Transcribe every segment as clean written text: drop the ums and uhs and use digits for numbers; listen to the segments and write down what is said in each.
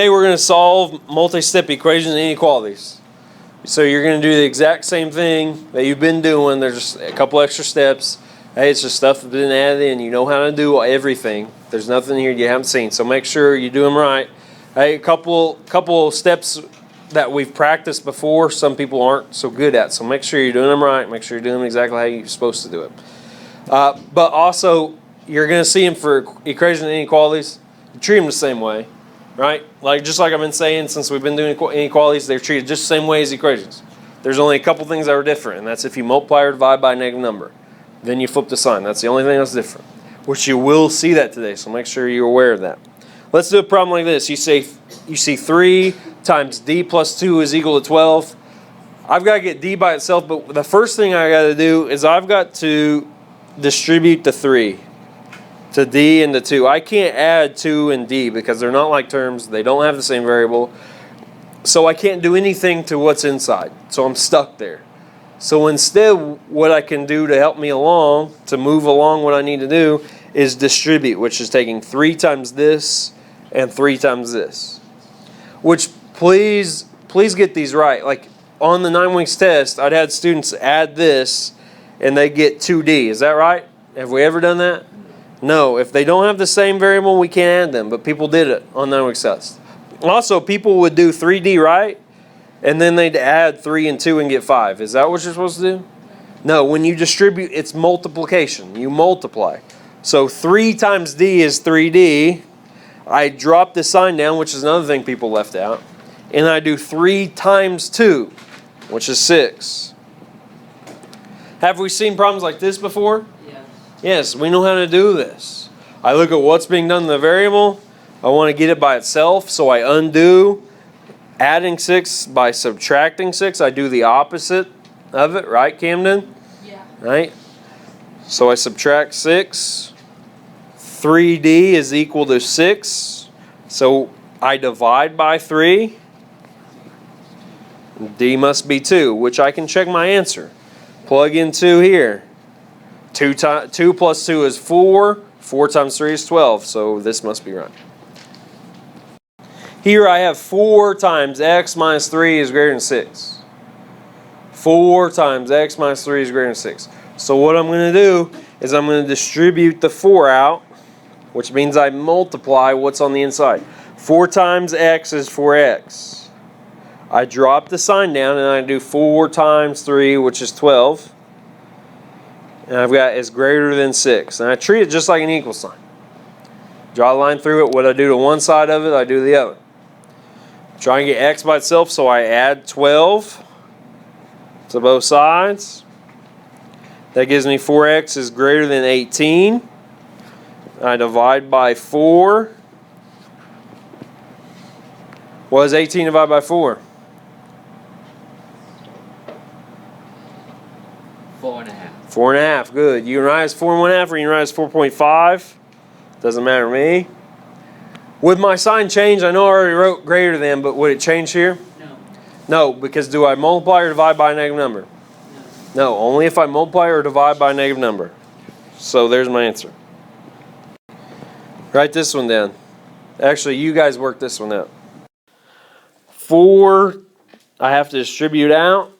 Today we're going to solve multi-step equations and inequalities. So you're going to do the exact same thing that you've been doing. There's just a couple extra steps. Hey, it's just stuff that's been added in. You know how to do everything. There's nothing here you haven't seen. So make sure you do them right. Hey, a couple steps that we've practiced before, some people aren't so good at. So make sure you're doing them right. Make sure you're doing them exactly how you're supposed to do it. But also, you're going to see them for equations and inequalities. You treat them the same way. Right? Just like I've been saying since we've been doing inequalities, they're treated just the same way as equations. There's only a couple things that are different, and that's if you multiply or divide by a negative number. Then you flip the sign. That's the only thing that's different, which you will see that today, so make sure you're aware of that. Let's do a problem like this. You see 3 times d plus 2 is equal to 12. I've got to get d by itself, but the first thing I got to do is I've got to distribute the 3. To d and to 2. I can't add 2 and d because they're not like terms. They don't have the same variable. So I can't do anything to what's inside. So I'm stuck there. So instead, what I can do to help me along, to move along what I need to do, is distribute, which is taking 3 times this and 3 times this. Which, please get these right. Like on the 9 weeks test, I'd had students add this and they get 2d. Is that right? Have we ever done that? No, if they don't have the same variable, we can't add them, but people did it on 9 weeks test. Also, people would do 3d right, and then they'd add 3 and 2 and get 5. Is that what you're supposed to do? No, when you distribute, it's multiplication. You multiply. So 3 times d is 3d. I drop the sign down, which is another thing people left out, and I do 3 times 2, which is 6. Have we seen problems like this before? Yes, we know how to do this. I look at what's being done to the variable. I want to get it by itself, so I undo adding 6 by subtracting 6. I do the opposite of it, right, Camden? Yeah. Right? So I subtract 6. 3d is equal to 6. So I divide by 3. D must be 2, which I can check my answer. Plug in 2 here. 2 plus 2 is 4. 4 times 3 is 12. So this must be right. Here I have 4 times x minus 3 is greater than 6. 4 times x minus 3 is greater than 6. So what I'm going to do is I'm going to distribute the 4 out, which means I multiply what's on the inside. 4 times x is 4x. I drop the sign down and I do 4 times 3, which is 12. And I've got is greater than 6. And I treat it just like an equal sign. Draw a line through it. What I do to one side of it, I do the other. Try and get x by itself, so I add 12 to both sides. That gives me 4x is greater than 18. I divide by 4. What is 18 divided by 4? 4.5. 4.5, good. You can write as 4.5 or you can write as 4.5. Doesn't matter to me. Would my sign change? I know I already wrote greater than, but would it change here? No. No, because do I multiply or divide by a negative number? No, only if I multiply or divide by a negative number. So there's my answer. Write this one down. Actually, you guys work this one out. 4, I have to distribute out.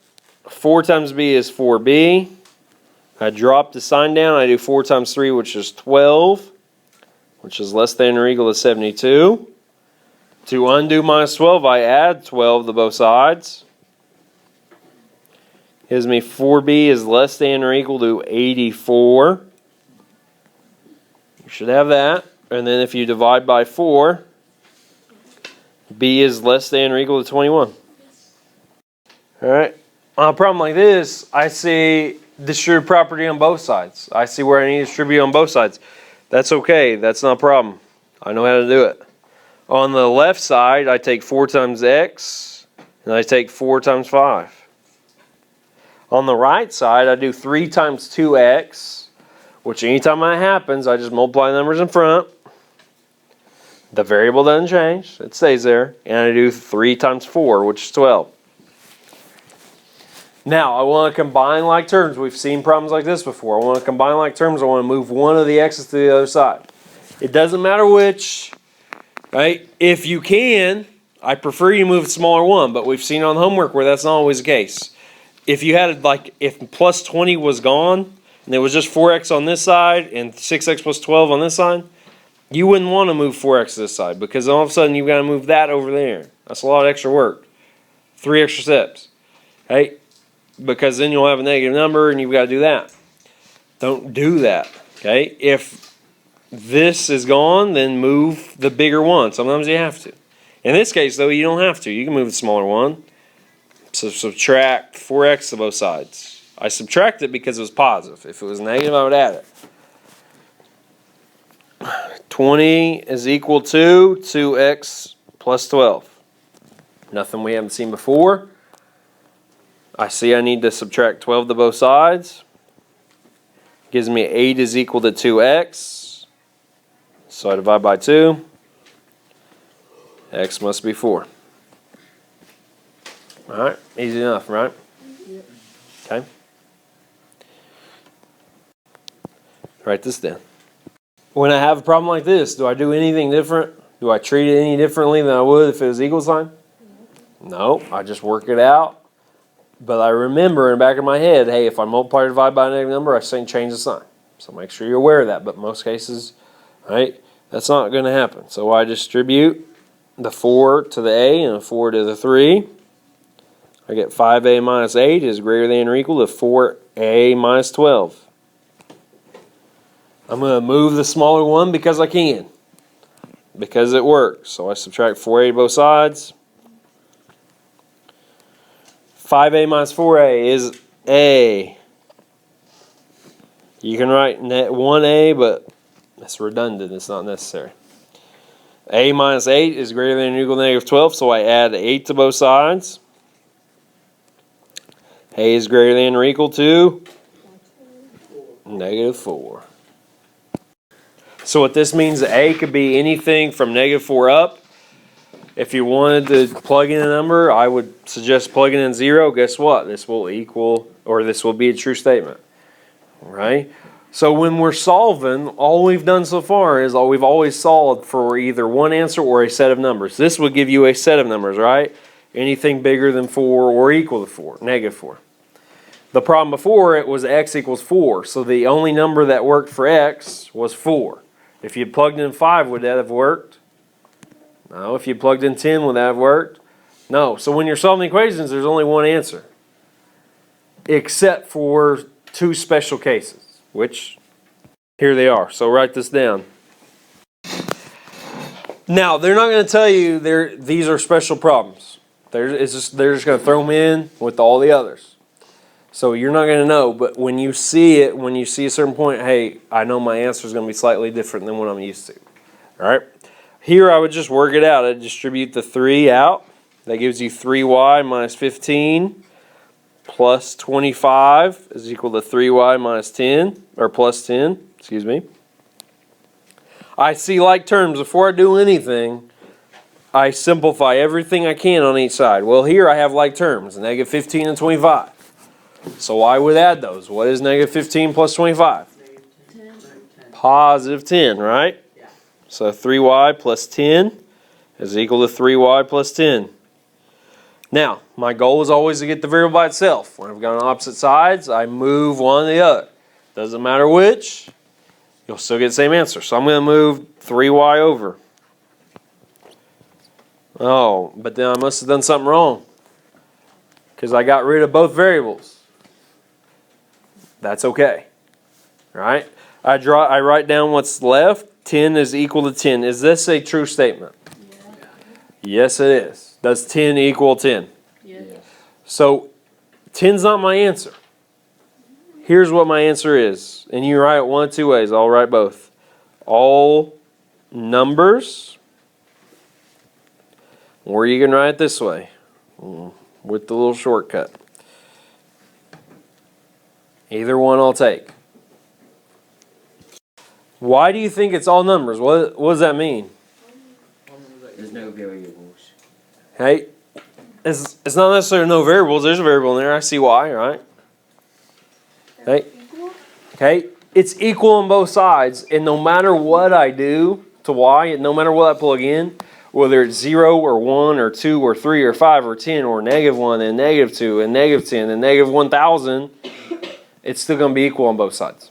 4 times b is 4b. I drop the sign down. I do 4 times 3, which is 12, which is less than or equal to 72. To undo minus 12, I add 12 to both sides. Gives me 4b is less than or equal to 84. You should have that. And then if you divide by 4, b is less than or equal to 21. All right. On a problem like this, I see distribute property on both sides. I see where I need to distribute on both sides. That's okay. That's not a problem. I know how to do it. On the left side, I take 4 times x, and I take 4 times 5. On the right side, I do 3 times 2x, which anytime that happens, I just multiply the numbers in front. The variable doesn't change. It stays there. And I do 3 times 4, which is 12. Now, I want to combine like terms. We've seen problems like this before. I want to combine like terms. I want to move one of the x's to the other side. It doesn't matter which, right? If you can, I prefer you move the smaller one, but we've seen on homework where that's not always the case. If you had, like, if plus 20 was gone, and there was just 4x on this side and 6x plus 12 on this side, you wouldn't want to move 4x to this side, because all of a sudden you've got to move that over there. That's a lot of extra work. 3 extra steps. Okay? Because then you'll have a negative number and you've got to do that. Don't do that. Okay? If this is gone, then move the bigger one. Sometimes you have to. In this case, though, you don't have to. You can move the smaller one. So subtract 4x to both sides. I subtracted because it was positive. If it was negative, I would add it. 20 is equal to 2x plus 12. Nothing we haven't seen before. I see I need to subtract 12 to both sides. Gives me 8 is equal to 2x. So I divide by 2. X must be 4. Alright, easy enough, right? Yep. Okay. Write this down. When I have a problem like this, do I do anything different? Do I treat it any differently than I would if it was equal sign? No, I just work it out. But I remember in the back of my head, hey, if I multiply or divide by a negative number, I say change the sign. So make sure you're aware of that. But in most cases, right, that's not going to happen. So I distribute the 4 to the A and the 4 to the 3. I get 5A minus 8 is greater than or equal to 4A minus 12. I'm going to move the smaller one because I can. Because it works. So I subtract 4A to both sides. 5A minus 4A is A. You can write 1A, but that's redundant. It's not necessary. A minus 8 is greater than or equal to negative 12, so I add 8 to both sides. A is greater than or equal to negative 4. So what this means, A could be anything from negative 4 up. If you wanted to plug in a number, I would suggest plugging in 0. Guess what? This will equal, or this will be a true statement. Right? So when we're solving, all we've done so far is we've always solved for either one answer or a set of numbers. This would give you a set of numbers, right? Anything bigger than 4 or equal to 4, negative 4. The problem before it was x equals 4. So the only number that worked for x was 4. If you plugged in 5, would that have worked? No. If you plugged in 10, would that have worked? No. So when you're solving equations, there's only one answer. Except for 2 special cases, which here they are. So write this down. Now, they're not going to tell you these are special problems. They're just going to throw them in with all the others. So you're not going to know, but when you see it, when you see a certain point, hey, I know my answer is going to be slightly different than what I'm used to. All right? Here I would just work it out. I'd distribute the 3 out. That gives you 3y minus 15 plus 25 is equal to 3y minus 10, or plus 10, excuse me. I see like terms. Before I do anything, I simplify everything I can on each side. Well, here I have like terms, negative 15 and 25. So I would add those. What is negative 15 plus 25? 10. Positive 10, right? Yeah. So 3y plus 10 is equal to 3y plus 10. Now, my goal is always to get the variable by itself. When I've got on opposite sides, I move one to the other. Doesn't matter which, you'll still get the same answer. So I'm going to move 3y over. Oh, but then I must have done something wrong, because I got rid of both variables. That's okay. Right? I write down what's left. 10 is equal to 10. Is this a true statement? Yeah. Yes, it is. Does 10 equal 10? Yes. So 10's not my answer. Here's what my answer is. And you write it one of 2 ways. I'll write both. All numbers, or you can write it this way with the little shortcut. Either one I'll take. Why do you think it's all numbers? What does that mean? There's no variables. Hey, it's not necessarily no variables. There's a variable in there. I see why, right? Hey, okay, it's equal on both sides, and no matter what I do to y, and no matter what I plug in, whether it's 0 or 1 or 2 or 3 or 5 or 10 or -1 and -2 and -10 and -1000, it's still going to be equal on both sides.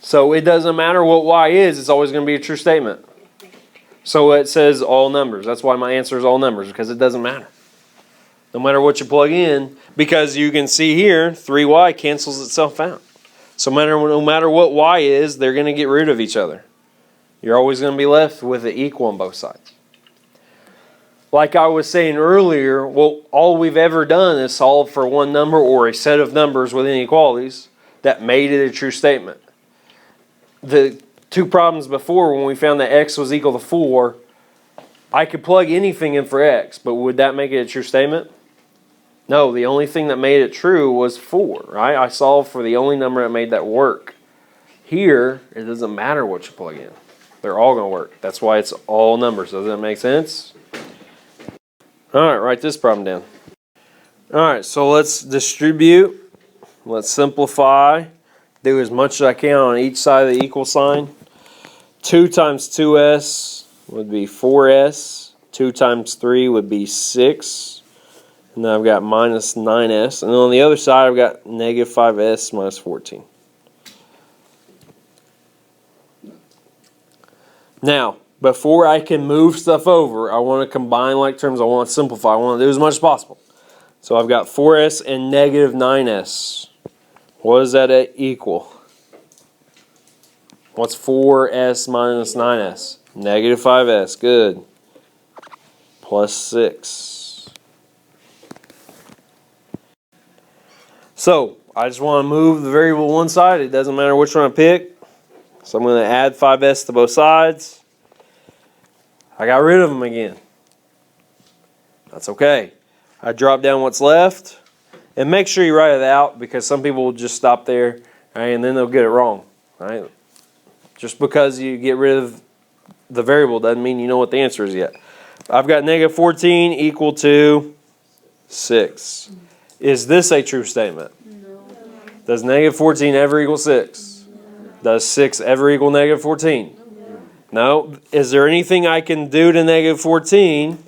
So it doesn't matter what y is, it's always going to be a true statement. So it says all numbers. That's why my answer is all numbers, because it doesn't matter. No matter what you plug in, because you can see here, 3y cancels itself out. So no matter what y is, they're going to get rid of each other. You're always going to be left with an equal on both sides. Like I was saying earlier, well, all we've ever done is solve for one number or a set of numbers with inequalities that made it a true statement. The two problems before, when we found that x was equal to 4, I could plug anything in for x, but would that make it a true statement? No, the only thing that made it true was 4, right? I solved for the only number that made that work. Here, it doesn't matter what you plug in. They're all going to work. That's why it's all numbers. Does that make sense? All right, write this problem down. All right, so let's distribute. Let's simplify. Do as much as I can on each side of the equal sign. 2 times 2s would be 4s. 2 times 3 would be 6. And then I've got minus 9s. And then on the other side, I've got negative 5s minus 14. Now, before I can move stuff over, I want to combine like terms. I want to simplify. I want to do as much as possible. So I've got 4s and negative 9s. What does that equal? What's 4s minus 9s? Negative 5s. Good. Plus 6. So, I just want to move the variable one side. It doesn't matter which one I pick. So I'm going to add 5s to both sides. I got rid of them again. That's okay. I drop down what's left. And make sure you write it out, because some people will just stop there, right, and then they'll get it wrong. Right? Just because you get rid of the variable doesn't mean you know what the answer is yet. I've got negative 14 equal to 6. Is this a true statement? No. Does negative 14 ever equal 6? No. Does 6 ever equal negative 14? No. Is there anything I can do to negative 14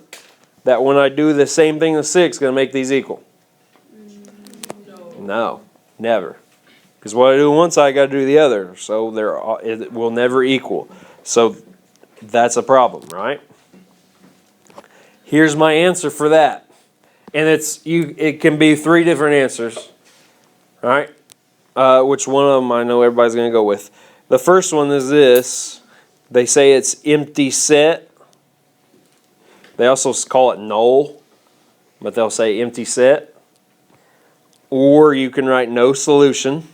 that when I do the same thing to 6 is going to make these equal? No, never. Because what I do on one side, I got to do the other. So it will never equal. So that's a problem, right? Here's my answer for that. And it can be 3 different answers. All right? Which one of them I know everybody's going to go with. The first one is this. They say it's empty set. They also call it null, but they'll say empty set. Or you can write no solution.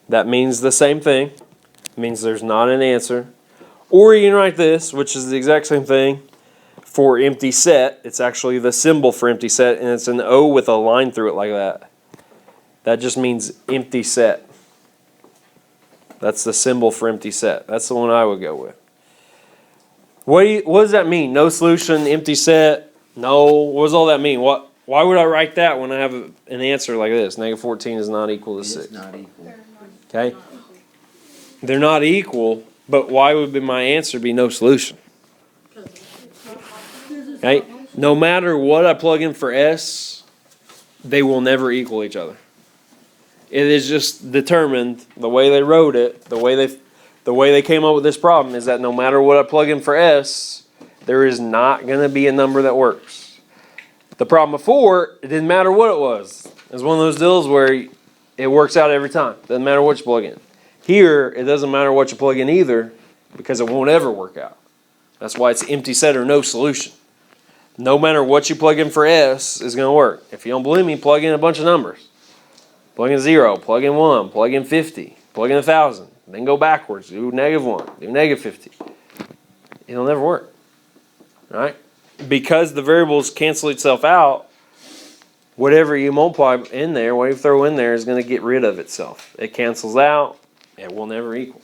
That means the same thing. It means there's not an answer. Or you can write this, which is the exact same thing. For empty set, it's actually the symbol for empty set, and it's an O with a line through it like that. That just means empty set. That's the symbol for empty set. That's the one I would go with. What does that mean? No solution, empty set, no. What does all that mean? Why would I write that when I have an answer like this? Negative 14 is not equal to 6. It's not equal. Okay? They're not equal, but why would my answer be no solution? Okay? No matter what I plug in for S, they will never equal each other. It is just determined, the way they wrote it, the way they came up with this problem is that no matter what I plug in for S, there is not going to be a number that works. The problem before, it didn't matter what it was. It was one of those deals where it works out every time. Doesn't matter what you plug in. Here, it doesn't matter what you plug in either, because it won't ever work out. That's why it's empty set or no solution. No matter what you plug in for S is going to work. If you don't believe me, plug in a bunch of numbers. Plug in 0, plug in 1, plug in 50, plug in 1,000. Then go backwards. Do negative 1, do negative 50. It'll never work. All right? Because the variables cancel itself out, whatever you multiply in there, whatever you throw in there is going to get rid of itself. It cancels out. It will never equal.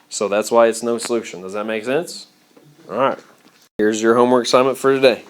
So that's why it's no solution. Does that make sense? All right. Here's your homework assignment for today.